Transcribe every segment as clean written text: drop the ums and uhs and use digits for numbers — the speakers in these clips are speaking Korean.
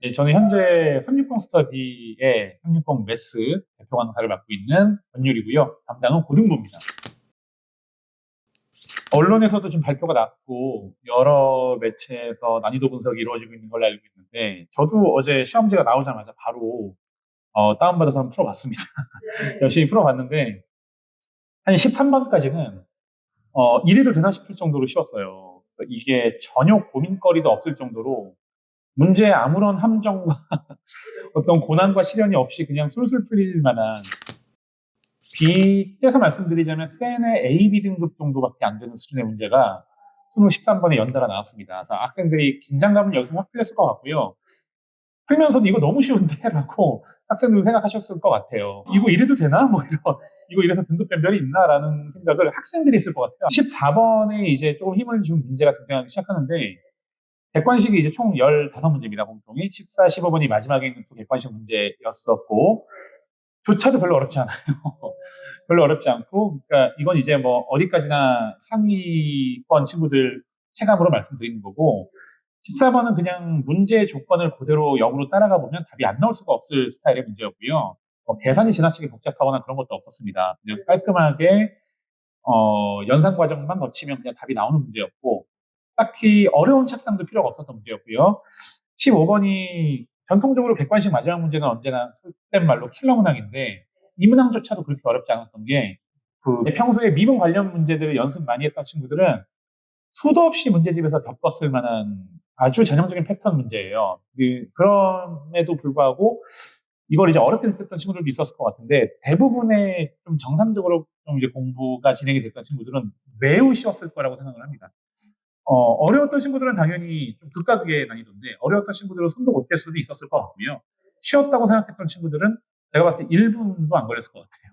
네, 저는 현재 360 스터디의 360 매스 대표 강사를 맡고 있는 권율이고요. 담당은 고등부입니다. 언론에서도 지금 발표가 났고 여러 매체에서 난이도 분석이 이루어지고 있는 걸로 알고 있는데 저도 어제 시험지가 나오자마자 바로 다운받아서 한번 풀어봤습니다. 열심히 풀어봤는데 한 13번까지는 이래도 되나 싶을 정도로 쉬웠어요. 그래서 이게 전혀 고민거리도 없을 정도로 문제에 아무런 함정과 어떤 고난과 시련이 없이 그냥 술술 풀릴 만한 빗대서 말씀드리자면 센의 A, B 등급 정도밖에 안 되는 수준의 문제가 수능 13번에 연달아 나왔습니다. 그래서 학생들이 긴장감은 여기서 확 풀렸을 것 같고요. 풀면서도 이거 너무 쉬운데? 라고 학생들도 생각하셨을 것 같아요. 이거 이래도 되나? 이거 이래서 등급 변별이 있나? 라는 생각을 학생들이 했을 것 같아요. 14번에 이제 조금 힘을 준 문제가 등장하기 시작하는데 객관식이 이제 총 15문제입니다, 공통이. 14, 15번이 마지막에 있는 두 객관식 문제였었고, 조차도 별로 어렵지 않아요. 별로 어렵지 않고, 그러니까 이건 이제 뭐 어디까지나 상위권 친구들 체감으로 말씀드리는 거고, 14번은 그냥 문제 조건을 그대로 역으로 따라가 보면 답이 안 나올 수가 없을 스타일의 문제였고요. 계산이 지나치게 복잡하거나 그런 것도 없었습니다. 그냥 깔끔하게 연산 과정만 거치면 그냥 답이 나오는 문제였고, 딱히 어려운 착상도 필요가 없었던 문제였고요. 15번이 전통적으로 객관식 마지막 문제는 언제나 속된 말로 킬러 문항인데, 이 문항조차도 그렇게 어렵지 않았던 게, 평소에 미분 관련 문제들을 연습 많이 했던 친구들은 수도 없이 문제집에서 겪었을 만한 아주 전형적인 패턴 문제예요. 그럼에도 불구하고 이걸 이제 어렵게 느꼈던 친구들도 있었을 것 같은데 대부분의 좀 정상적으로 좀 이제 공부가 진행이 됐던 친구들은 매우 쉬웠을 거라고 생각을 합니다. 어려웠던 친구들은 당연히 좀 극과 극의 난이도인데 어려웠던 친구들은 손도 못 댈 수도 있었을 것 같고요. 쉬웠다고 생각했던 친구들은 제가 봤을 때 1분도 안 걸렸을 것 같아요.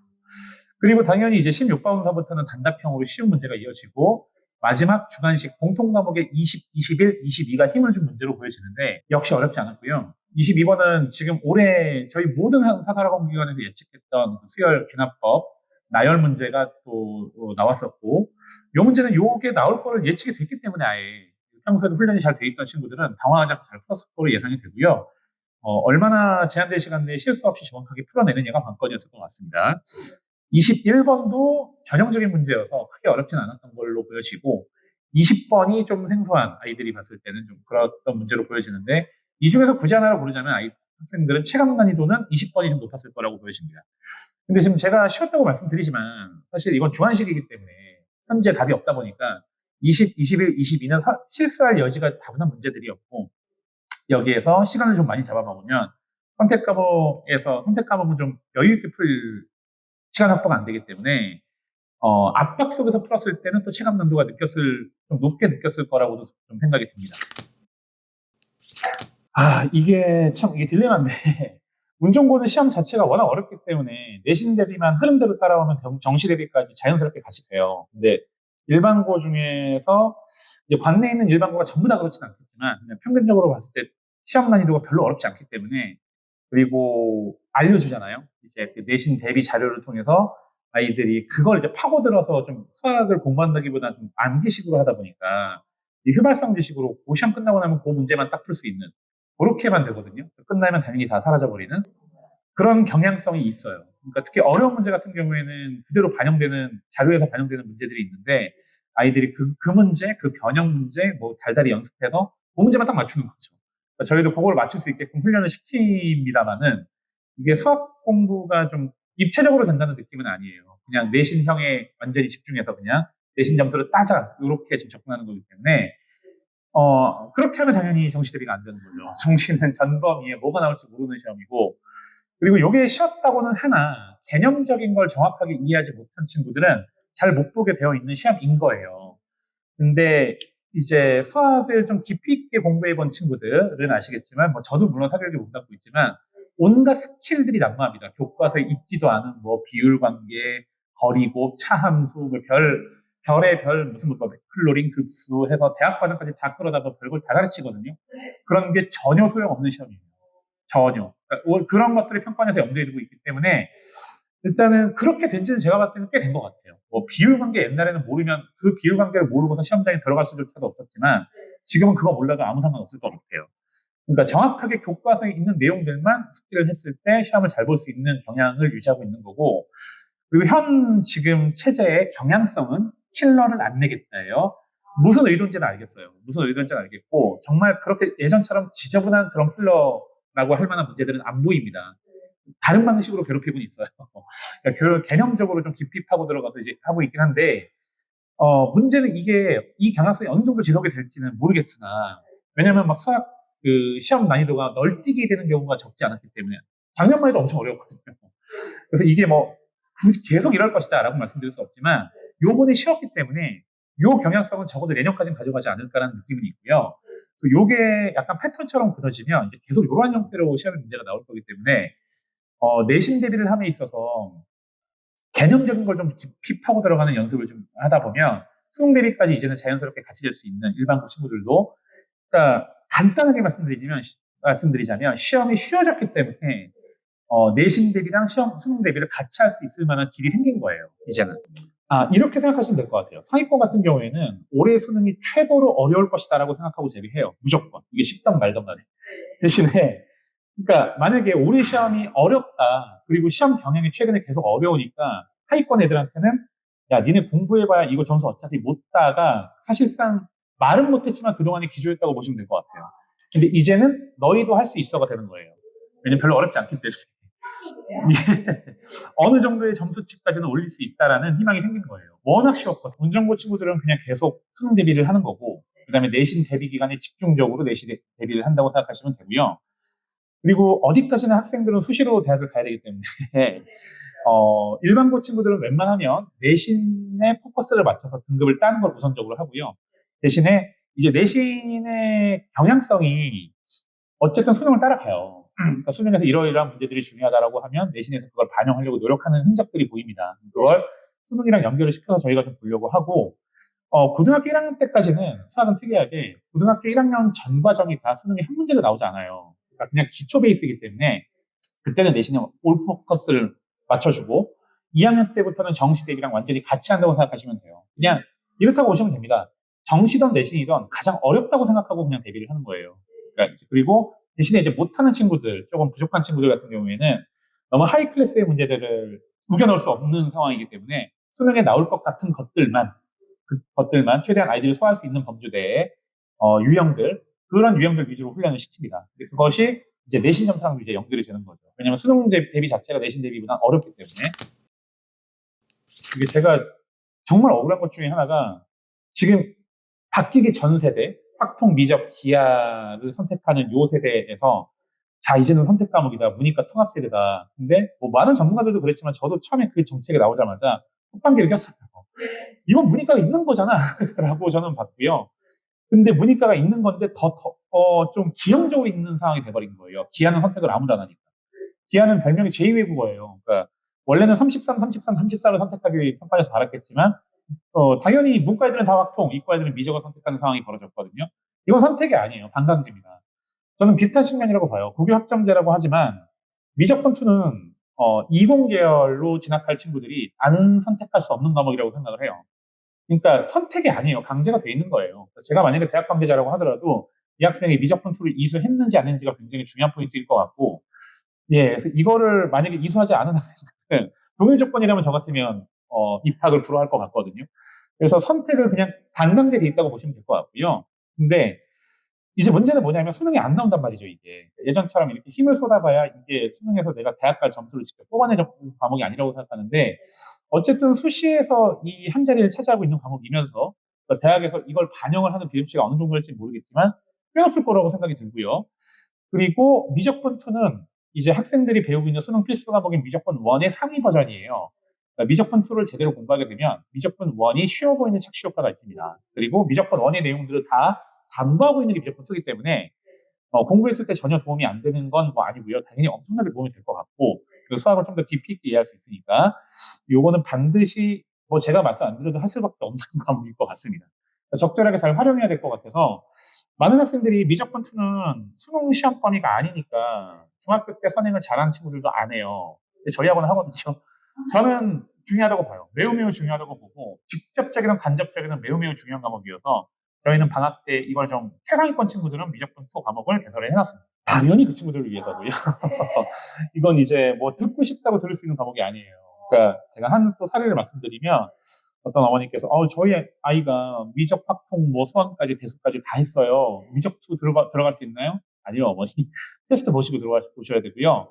그리고 당연히 이제 16번서부터는 단답형으로 쉬운 문제가 이어지고 마지막 주관식 공통 과목의 20, 21, 22가 힘을 준 문제로 보여지는데 역시 어렵지 않았고요. 22번은 지금 올해 저희 모든 사설학원기관에서 예측했던 수열 귀납법 나열 문제가 또 나왔었고 이 문제는 요게 나올 거를 예측이 됐기 때문에 아예 평소에도 훈련이 잘 돼 있던 친구들은 당황하지 않고 잘 풀었을 거로 예상이 되고요. 얼마나 제한된 시간 내에 실수 없이 정확하게 풀어내느냐가 관건이었을 것 같습니다. 21번도 전형적인 문제여서 크게 어렵진 않았던 걸로 보여지고 20번이 좀 생소한 아이들이 봤을 때는 좀 그랬던 문제로 보여지는데 이 중에서 굳이 하나를 고르자면 학생들은 체감 난이도는 20번이 좀 높았을 거라고 보여집니다. 근데 지금 제가 쉬웠다고 말씀드리지만 사실 이건 주관식이기 때문에 현재 답이 없다 보니까 20, 21, 22는 실수할 여지가 다분한 문제들이었고 여기에서 시간을 좀 많이 잡아먹으면 선택 과목은 좀 여유 있게 풀 시간 확보가 안 되기 때문에 압박 속에서 풀었을 때는 또 체감 난도가 좀 높게 느꼈을 거라고도 좀 생각이 듭니다. 이게 딜레마인데 운전고는 시험 자체가 워낙 어렵기 때문에 내신 대비만 흐름대로 따라오면 정시 대비까지 자연스럽게 같이 돼요. 근데 일반고 중에서 이제 관내에 있는 일반고가 전부 다 그렇진 않겠지만 그냥 평균적으로 봤을 때 시험 난이도가 별로 어렵지 않기 때문에 그리고 알려주잖아요. 이제 그 내신 대비 자료를 통해서 아이들이 그걸 이제 파고들어서 좀 수학을 공부한다기보다 좀 암기식으로 하다 보니까 이 휘발성 지식으로 그 시험 끝나고 나면 그 문제만 딱 풀 수 있는 그렇게만 되거든요. 끝나면 당연히 다 사라져버리는 그런 경향성이 있어요. 그러니까 특히 어려운 문제 같은 경우에는 그대로 자료에서 반영되는 문제들이 있는데 아이들이 그 문제, 그 변형 문제, 뭐 달달이 연습해서 그 문제만 딱 맞추는 거죠. 그러니까 저희도 그걸 맞출 수 있게끔 훈련을 시킵니다만은 이게 수학 공부가 좀 입체적으로 된다는 느낌은 아니에요. 그냥 내신형에 완전히 집중해서 그냥 내신 점수를 따자 이렇게 지금 접근하는 거기 때문에 그렇게 하면 당연히 정시 대비가 안 되는 거죠. 정시는 전범위에 뭐가 나올지 모르는 시험이고 그리고 이게 쉬웠다고는 하나 개념적인 걸 정확하게 이해하지 못한 친구들은 잘 못 보게 되어 있는 시험인 거예요. 근데 이제 수학을 좀 깊이 있게 공부해 본 친구들은 아시겠지만 뭐 저도 물론 사교육에 몸담고 있지만 온갖 스킬들이 난무합니다. 교과서에 있지도 않은 뭐 비율 관계, 거리곱, 차함수, 별의 별 무슨 뭐 클로린 급수 해서 대학 과정까지 다 끌어다 봐 별걸 다 가르치거든요. 그런 게 전혀 소용없는 시험이에요. 전혀. 그러니까 그런 것들이 평가원에서 염두에 두고 있기 때문에 일단은 그렇게 된지는 제가 봤을 때는 꽤 된 것 같아요. 뭐 비율 관계 옛날에는 모르면 그 비율 관계를 모르고서 시험장에 들어갈 수조차도 없었지만 지금은 그거 몰라도 아무 상관 없을 것 같아요. 그러니까 정확하게 교과서에 있는 내용들만 숙지를 했을 때 시험을 잘 볼 수 있는 경향을 유지하고 있는 거고, 그리고 현 지금 체제의 경향성은 킬러를 안 내겠다예요. 무슨 의도인지는 알겠어요. 무슨 의도인지는 알겠고, 정말 그렇게 예전처럼 지저분한 그런 킬러라고 할 만한 문제들은 안 보입니다. 다른 방식으로 괴롭히고는 있어요. 그러니까 개념적으로 좀 깊이 파고 들어가서 이제 하고 있긴 한데, 문제는 이게 이 경향성이 어느 정도 지속이 될지는 모르겠으나, 왜냐면 막 수학 그 시험 난이도가 널뛰게 되는 경우가 적지 않았기 때문에 작년만 해도 엄청 어려웠거든요. 그래서 이게 뭐 굳이 계속 이럴 것이다라고 말씀드릴 수 없지만 요번에 쉬웠기 때문에 요 경향성은 적어도 내년까지는 가져가지 않을까라는 느낌은 있고요. 그래서 요게 약간 패턴처럼 굳어지면 이제 계속 이러한 형태로 시험의 문제가 나올 거기 때문에 내신 대비를 함에 있어서 개념적인 걸 좀 깊이 파고 들어가는 연습을 좀 하다 보면 수능 대비까지 이제는 자연스럽게 같이 될 수 있는 일반고 친구들도, 그러니까 간단하게 말씀드리자면 시험이 쉬워졌기 때문에 내신 대비랑 시험 수능 대비를 같이 할 수 있을 만한 길이 생긴 거예요, 이제는. 이렇게 생각하시면 될 것 같아요. 상위권 같은 경우에는 올해 수능이 최고로 어려울 것이다라고 생각하고 대비해요. 무조건. 이게 쉽던 말던 간에. 대신에, 그러니까 만약에 올해 시험이 어렵다, 그리고 시험 경향이 최근에 계속 어려우니까 하위권 애들한테는 야, 니네 공부해봐야 이거 점수 어차피 못 따가 사실상 말은 못했지만 그동안에 기조했다고 보시면 될 것 같아요. 근데 이제는 너희도 할 수 있어가 되는 거예요. 왜냐면 별로 어렵지 않기 때문에. 이게 어느 정도의 점수치까지는 올릴 수 있다라는 희망이 생긴 거예요. 워낙 쉬웠거든요. 운전고 친구들은 그냥 계속 수능 대비를 하는 거고, 그 다음에 내신 대비 기간에 집중적으로 내신 대비를 한다고 생각하시면 되고요. 그리고 어디까지나 학생들은 수시로 대학을 가야 되기 때문에 일반고 친구들은 웬만하면 내신에 포커스를 맞춰서 등급을 따는 걸 우선적으로 하고요. 대신에 이제 내신의 경향성이 어쨌든 수능을 따라가요. 그러니까 수능에서 이러이러한 문제들이 중요하다라고 하면 내신에서 그걸 반영하려고 노력하는 흔적들이 보입니다. 그걸 수능이랑 연결을 시켜서 저희가 좀 보려고 하고, 고등학교 1학년 때까지는 수학은 특이하게 고등학교 1학년 전 과정이 다 수능에 한 문제가 나오지 않아요. 그러니까 그냥 기초 베이스이기 때문에 그때는 내신에 올 포커스를 맞춰주고 2학년 때부터는 정시 대비랑 완전히 같이 한다고 생각하시면 돼요. 그냥 이렇다고 보시면 됩니다. 정시든 내신이든 가장 어렵다고 생각하고 그냥 대비를 하는 거예요. 그러니까 그리고 대신에 이제 못하는 친구들, 조금 부족한 친구들 같은 경우에는 너무 하이 클래스의 문제들을 우겨넣을 수 없는 상황이기 때문에 수능에 나올 것 같은 것들만, 그 것들만 최대한 아이들이 소화할 수 있는 범주대의 유형들, 그런 유형들 위주로 훈련을 시킵니다. 그것이 이제 내신 점수랑 이제 연결이 되는 거죠. 왜냐하면 수능 대비 자체가 내신 대비보다 어렵기 때문에. 이게 제가 정말 억울한 것 중에 하나가, 지금 바뀌기 전 세대, 확통, 미적, 기하를 선택하는 요 세대에서 자, 이제는 선택 과목이다, 문이과 통합 세대다. 근데 뭐 많은 전문가들도 그랬지만 저도 처음에 그 정책이 나오자마자 콧방귀를 꼈어요. 이건 문이과가 있는 거잖아 라고 저는 봤고요. 근데 문이과가 있는 건데 좀 기형적으로 있는 상황이 돼버린 거예요. 기하는 선택을 아무도 안 하니까. 기하는 별명이 제2외국어예요. 그러니까 원래는 33, 33, 34를 선택하기 평판에서 바랐겠지만 당연히 문과 애들은 다 확통, 이과 애들은 미적을 선택하는 상황이 벌어졌거든요. 이건 선택이 아니에요. 반강제입니다. 저는 비슷한 측면이라고 봐요. 국유 학점제라고 하지만 미적 분투는 20 계열로 진학할 친구들이 안 선택할 수 없는 과목이라고 생각을 해요. 그러니까 선택이 아니에요. 강제가 돼 있는 거예요. 제가 만약에 대학 관계자라고 하더라도 이 학생이 미적 분투를 이수했는지 안 했는지가 굉장히 중요한 포인트일 것 같고, 예, 그래서 이거를 만약에 이수하지 않은 학생들은 동일 조건이라면 저 같으면 입학을 불허할 것 같거든요. 그래서 선택을 그냥 반강제돼 있다고 보시면 될 것 같고요. 근데 이제 문제는 뭐냐면 수능이 안 나온단 말이죠, 이게. 예전처럼 이렇게 힘을 쏟아봐야 이게 수능에서 내가 대학 갈 점수를 직접 뽑아내는 과목이 아니라고 생각하는데, 어쨌든 수시에서 이 한 자리를 차지하고 있는 과목이면서 대학에서 이걸 반영을 하는 비중치가 어느 정도일지 모르겠지만 꽤 높을 거라고 생각이 들고요. 그리고 미적분 2는 이제 학생들이 배우고 있는 수능 필수 과목인 미적분 1의 상위 버전이에요. 그러니까 미적분 2를 제대로 공부하게 되면 미적분 1이 쉬워 보이는 착시 효과가 있습니다. 그리고 미적분 1의 내용들을 다 담보하고 있는 게 미적분 2이기 때문에 공부했을 때 전혀 도움이 안 되는 건 뭐 아니고요. 당연히 엄청나게 도움이 될 것 같고, 그 수학을 좀 더 깊이 있게 이해할 수 있으니까 요거는 반드시 뭐 제가 말씀 안 드려도 할 수밖에 없는 과목일 것 같습니다. 적절하게 잘 활용해야 될 것 같아서, 많은 학생들이 미적분 2는 수능 시험 범위가 아니니까 중학교 때 선행을 잘하는 친구들도 안 해요. 근데 저희하고는 하거든요. 저는 중요하다고 봐요. 매우 매우 중요하다고 보고, 직접적이든 간접적이든 매우 매우 중요한 과목이어서 저희는 방학 때 이걸 좀 최상위권 친구들은 미적분 2 과목을 개설을 해놨습니다. 당연히 그 친구들을 위해서고요. 이건 이제 뭐 듣고 싶다고 들을 수 있는 과목이 아니에요. 그러니까 제가 한 또 사례를 말씀드리면 어떤 어머니께서 저희 아이가 미적, 확통, 뭐 수학까지 대수까지 다 했어요. 미적 2 들어갈 수 있나요? 아니요, 어머니. 테스트 보시고 보셔야 되고요.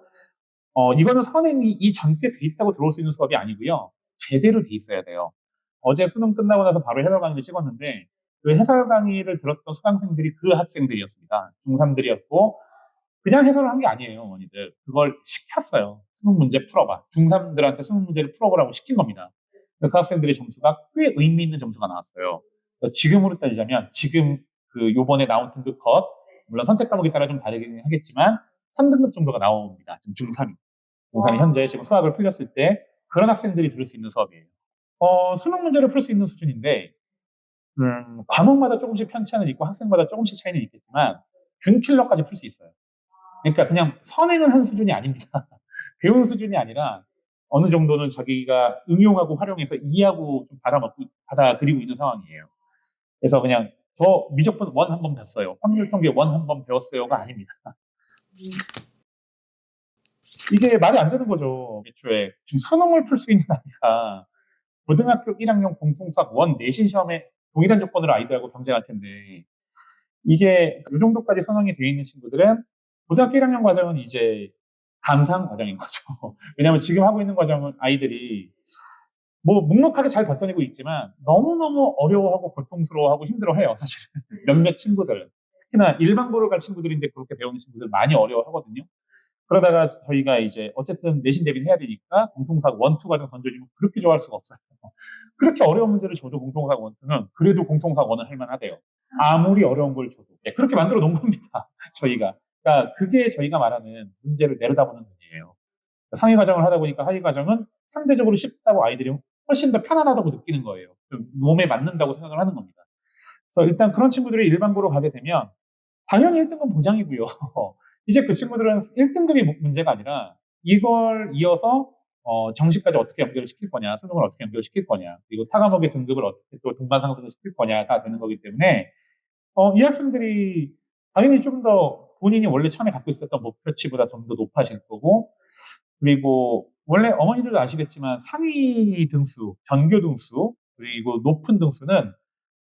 이거는 선행이 이 전께 돼 있다고 들어올 수 있는 수업이 아니고요. 제대로 돼 있어야 돼요. 어제 수능 끝나고 나서 바로 해설 강의를 찍었는데 그 해설 강의를 들었던 수강생들이 그 학생들이었습니다. 중3들이었고 그냥 해설을 한 게 아니에요, 어머니들. 그걸 시켰어요. 수능 문제 풀어봐. 중3들한테 수능 문제를 풀어보라고 시킨 겁니다. 그 학생들의 점수가 꽤 의미 있는 점수가 나왔어요. 지금으로 따지자면 지금 그 요번에 나온 등급 컷, 물론 선택 과목에 따라 좀 다르긴 하겠지만 3등급 정도가 나옵니다. 지금 중3이. 중3이 현재 지금 수학을 풀렸을 때 그런 학생들이 들을 수 있는 수업이에요. 수능 문제를 풀 수 있는 수준인데 과목마다 조금씩 편차는 있고 학생마다 조금씩 차이는 있겠지만 준킬러까지 풀 수 있어요. 그러니까 그냥 선행을 한 수준이 아닙니다. 배운 수준이 아니라 어느 정도는 자기가 응용하고 활용해서 이해하고 좀 받아들이고 있는 상황이에요. 그래서 그냥 저 미적분 1 한 번 봤어요. 확률통계 1 한 번 배웠어요가 아닙니다. 이게 말이 안 되는 거죠. 애초에 지금 수능을 풀 수 있는 아이가 고등학교 1학년 공통수학 1 내신 시험에 동일한 조건으로 아이들하고 경쟁할 텐데 이게 이 정도까지 선언이 되어 있는 친구들은 고등학교 1학년 과정은 이제 감상 과정인 거죠. 왜냐하면 지금 하고 있는 과정은 아이들이 뭐 묵묵하게 잘 버텨내고 있지만 너무너무 어려워하고 고통스러워하고 힘들어해요, 사실은. 몇몇 친구들은. 특히나 일반고를 갈 친구들인데 그렇게 배우는 친구들 많이 어려워하거든요. 그러다가 저희가 이제 어쨌든 내신 대비를 해야 되니까 공통수학 1, 2 과정 던져주면 그렇게 좋아할 수가 없어요. 그렇게 어려운 문제를 줘도 공통수학 1, 2는 그래도 공통수학 1은 할만하대요. 아무리 어려운 걸 줘도. 네, 그렇게 만들어 놓은 겁니다. 저희가. 그러니까 그게 저희가 말하는 문제를 내려다보는 눈이에요. 상위 과정을 하다 보니까 하위 과정은 상대적으로 쉽다고 아이들이 훨씬 더 편안하다고 느끼는 거예요. 몸에 맞는다고 생각을 하는 겁니다. 그래서 일단 그런 친구들이 일반고로 가게 되면 당연히 1등급 보장이고요. 이제 그 친구들은 1등급이 문제가 아니라 이걸 이어서 정시까지 어떻게 연결을 시킬 거냐, 수능을 어떻게 연결시킬 거냐, 그리고 타 과목의 등급을 어떻게 또 동반 상승을 시킬 거냐가 되는 거기 때문에 이 학생들이 당연히 좀 더 본인이 원래 처음에 갖고 있었던 목표치보다 좀 더 높아질 거고, 그리고 원래 어머니들도 아시겠지만 상위 등수, 전교 등수, 그리고 높은 등수는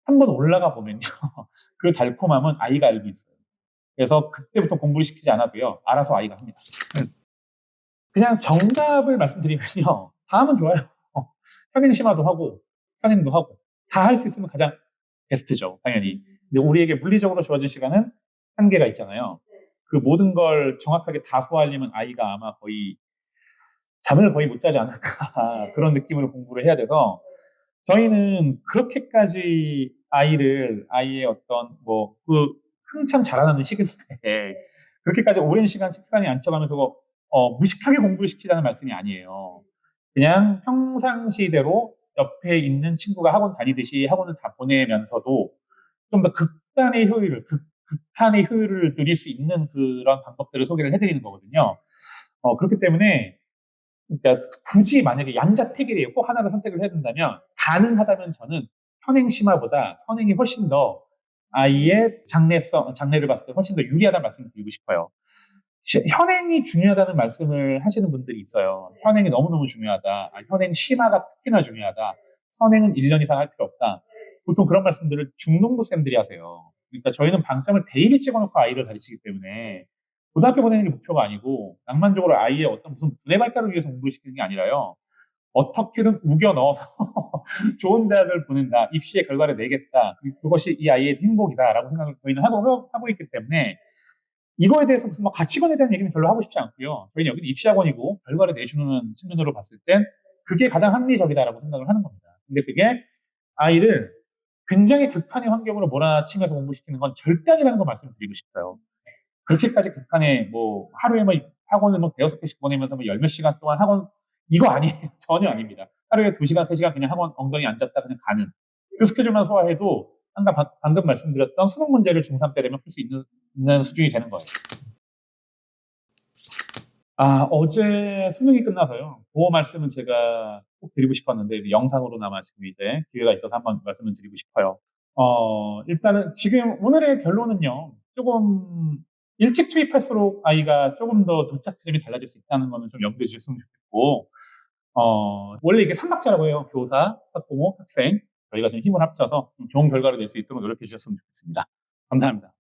한번 올라가 보면요. 그 달콤함은 아이가 알고 있어요. 그래서 그때부터 공부를 시키지 않아도요, 알아서 아이가 합니다. 그냥 정답을 말씀드리면요, 다 하면 좋아요. 평행 심화도 하고, 선행도 하고, 다 할 수 있으면 가장 베스트죠, 당연히. 근데 우리에게 물리적으로 주어진 시간은 한계가 있잖아요. 그 모든 걸 정확하게 다 소화하려면 아이가 아마 잠을 거의 못 자지 않을까. 그런 느낌으로 공부를 해야 돼서, 저희는 그렇게까지 아이의 어떤, 한참 자라나는 시기인데, 그렇게까지 오랜 시간 책상에 앉혀가면서, 무식하게 공부를 시키자는 말씀이 아니에요. 그냥 평상시대로 옆에 있는 친구가 학원 다니듯이 학원을 다 보내면서도 좀 더 극한의 효율을 누릴 수 있는 그런 방법들을 소개를 해드리는 거거든요. 그렇기 때문에, 그러니까 굳이 만약에 양자택일이에요. 꼭 하나를 선택을 해야 된다면, 가능하다면 저는 현행 심화보다 선행이 훨씬 더 아이의 장래를 봤을 때 훨씬 더 유리하다는 말씀을 드리고 싶어요. 현행이 중요하다는 말씀을 하시는 분들이 있어요. 현행이 너무너무 중요하다. 현행 심화가 특히나 중요하다. 선행은 1년 이상 할 필요 없다. 보통 그런 말씀들을 중농부쌤들이 하세요. 그러니까 저희는 방점을 대입에 찍어놓고 아이를 가르치기 때문에 고등학교 보내는 게 목표가 아니고 낭만적으로 아이의 어떤 무슨 두뇌 발달을 위해서 공부를 시키는 게 아니라요. 어떻게든 우겨 넣어서 좋은 대학을 보낸다. 입시의 결과를 내겠다. 그것이 이 아이의 행복이다라고 생각을 저희는 하고 있기 때문에 이거에 대해서 무슨 가치관에 대한 얘기는 별로 하고 싶지 않고요. 저희는 여기는 입시학원이고 결과를 내주는 측면으로 봤을 땐 그게 가장 합리적이다라고 생각을 하는 겁니다. 근데 그게 아이를 굉장히 극한의 환경으로 몰아치면서 공부시키는 건 절대 아니라는 걸 말씀드리고 싶어요. 그렇게까지 극한의 하루에 학원을 대여섯 개씩 보내면서 열 몇 시간 동안 학원, 이거 아니에요. 전혀 아닙니다. 하루에 2시간, 3시간 그냥 학원 엉덩이 앉았다 그냥 가는. 그 스케줄만 소화해도 방금 말씀드렸던 수능 문제를 중3 때 되면 풀 수 있는 수준이 되는 거예요. 어제 수능이 끝나서요. 그 말씀은 제가 꼭 드리고 싶었는데 영상으로나마 지금 이제 기회가 있어서 한번 말씀을 드리고 싶어요. 일단은 지금 오늘의 결론은요, 조금 일찍 투입할수록 아이가 조금 더 도착 지점이 달라질 수 있다는 거는 좀 염두에 주셨으면 좋겠고, 원래 이게 삼박자라고 해요. 교사, 학부모, 학생. 저희가 좀 힘을 합쳐서 좀 좋은 결과를 낼 수 있도록 노력해 주셨으면 좋겠습니다. 감사합니다.